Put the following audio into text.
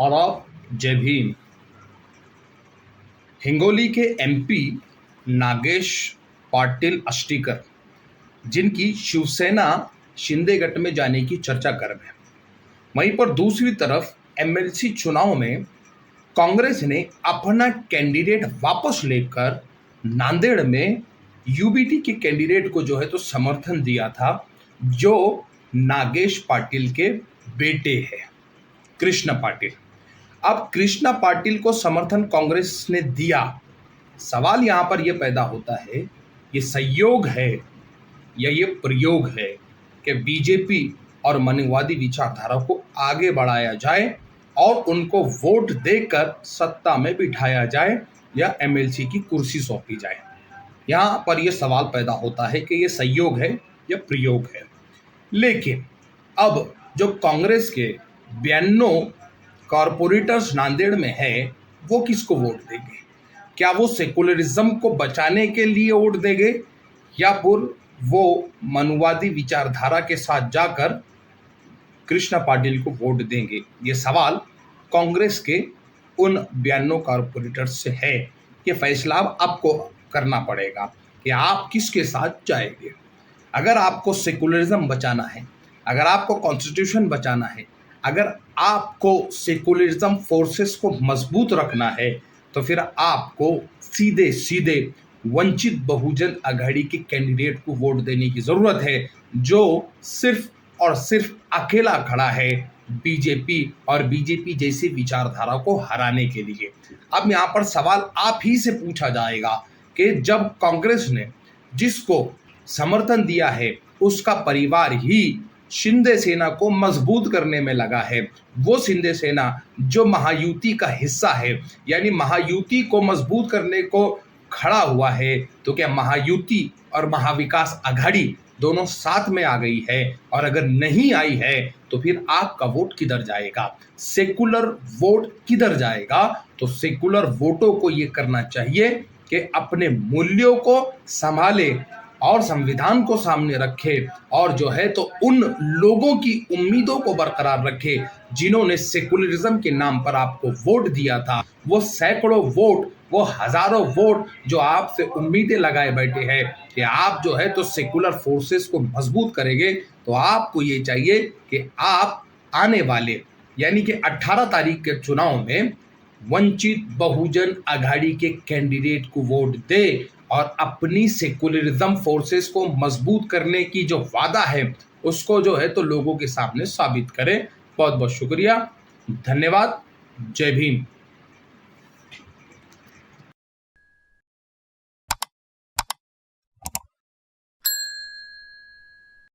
और आप जय भीम। हिंगोली के एमपी नागेश पाटिल अष्टीकर, जिनकी शिवसेना शिंदे गट में जाने की चर्चा गर्म है, वहीं पर दूसरी तरफ एमएलसी चुनाव में कांग्रेस ने अपना कैंडिडेट वापस लेकर नांदेड़ में यूबीटी के कैंडिडेट को जो है तो समर्थन दिया था, जो नागेश पाटिल के बेटे हैं, कृष्ण पाटिल। अब कृष्णा पाटिल को समर्थन कांग्रेस ने दिया। सवाल यहां पर यह पैदा होता है, ये संयोग है या ये प्रयोग है कि बीजेपी और मनुवादी विचारधारा को आगे बढ़ाया जाए और उनको वोट देकर सत्ता में बिठाया जाए या एमएलसी की कुर्सी सौंपी जाए। यहां पर यह सवाल पैदा होता है कि यह संयोग है या प्रयोग है। लेकिन अब जो कांग्रेस के 92 कॉरपोरेटर्स नांदेड़ में है, वो किसको वोट देंगे? क्या वो सेकुलरिज्म को बचाने के लिए वोट देंगे या फिर वो मनुवादी विचारधारा के साथ जाकर कृष्ण पाटिल को वोट देंगे? ये सवाल कांग्रेस के उन 92 कॉरपोरेटर्स से है। ये फैसला आपको करना पड़ेगा कि आप किसके साथ जाएंगे। अगर आपको सेकुलरिज्म बचाना है, अगर आपको कॉन्स्टिट्यूशन बचाना है, अगर आपको सेकुलरिज्म फोर्सेस को मजबूत रखना है, तो फिर आपको सीधे सीधे वंचित बहुजन आघाड़ी के कैंडिडेट को वोट देने की जरूरत है, जो सिर्फ और सिर्फ अकेला खड़ा है बीजेपी और बीजेपी जैसी विचारधारा को हराने के लिए। अब यहाँ पर सवाल आप ही से पूछा जाएगा कि जब कांग्रेस ने जिसको समर्थन दिया है उसका परिवार ही शिंदे सेना को मजबूत करने में लगा है, वो शिंदे सेना जो महायुति का हिस्सा है, यानी महायुति को मजबूत करने को खड़ा हुआ है, तो क्या महायुति और महाविकास आघाड़ी दोनों साथ में आ गई है? और अगर नहीं आई है तो फिर आपका वोट किधर जाएगा? सेकुलर वोट किधर जाएगा? तो सेकुलर वोटों को ये करना चाहिए कि अपने मूल्यों को संभाले और संविधान को सामने रखे और जो है तो उन लोगों की उम्मीदों को बरकरार रखे जिन्होंने सेकुलरिज्म के नाम पर आपको वोट दिया था। वो सैकड़ों वोट, वो हजारों वोट जो आपसे उम्मीदें लगाए बैठे हैं कि आप जो है तो सेकुलर फोर्सेस को मजबूत करेंगे, तो आपको ये चाहिए कि आप आने वाले यानी कि 18 तारीख के चुनाव में वंचित बहुजन आघाड़ी के कैंडिडेट को वोट दे और अपनी सेकुलरिज्म फोर्सेस को मजबूत करने की जो वादा है उसको जो है तो लोगों के सामने साबित करें। बहुत बहुत शुक्रिया, धन्यवाद, जय भीम।